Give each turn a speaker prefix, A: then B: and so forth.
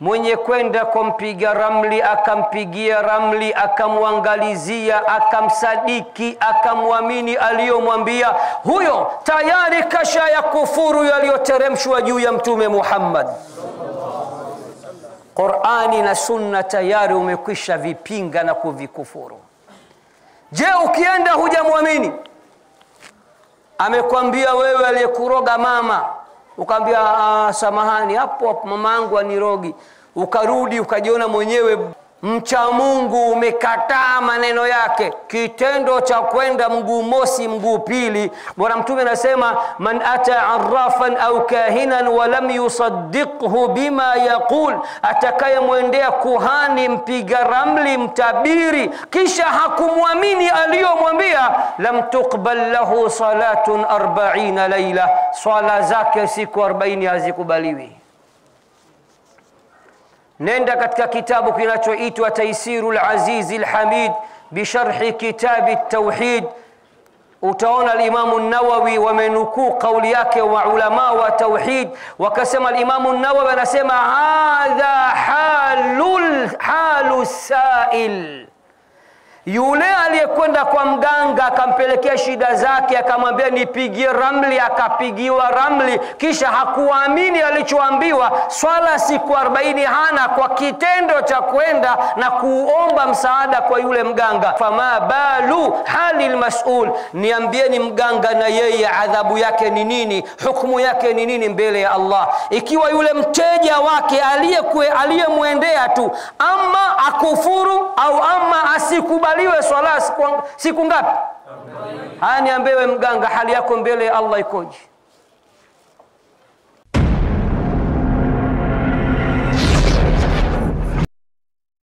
A: mwenye kwenda kumpiga ramli akampigia ramli, akamwangalizia, akamsadiki, akamwamini aliyomwambia, huyo tayari kasha ya kufuru yaliyoteremshwa juu ya Mtume Muhammad. Qur'ani na Sunna tayari umekwisha vipinga na kuvikufuru. Je, ukienda hujamwamini, amekwambia wewe aliyekuroga mama, ukamwambia samahani, hapo mamangu anirogi, ukarudi ukajiona mwenyewe mcha Mungu, umekataa maneno yake, kitendo cha kwenda mguu mosi mguu pili. Bwana Mtume anasema, man ata arrafan au kahinan wa lam yusaddiqhu bima yaqul, atakayemwendea kuhani, mpiga ramli, mtabiri, kisha hakumwamini aliyomwambia, lam tuqbal lahu salatun 40 laila, swala zake siku 40 hazikubaliwi. Nenda katika kitabu kinachoitwa Taysirul Azizil Hamid bisharhi kitabi at-Tauhid, utaona al-Imam an-Nawawi wamenukuu kauli yake wa ulama wa tauhid, wakasema al-Imam an-Nawawi anasema, hadha halu sa'il, yule aliyekwenda kwa mganga akampelekea shida zake, akamwambia nipigie ramli, akapigiwa ramli, kisha hakuamini alichoambiwa, swala siku 40 hana, kwa kitendo cha kwenda na kuomba msaada kwa yule mganga. Fama balu halil mas'ul, niambieni mganga na yeye adhabu yake ni nini, hukumu yake ni nini mbele ya Allah, ikiwa yule mteja wake aliyemwendea tu ama akufuru au ama asikubaliwe swala siku ngapi? Haya, niambiwe mganga, hali yako mbele ya Allah ikoje?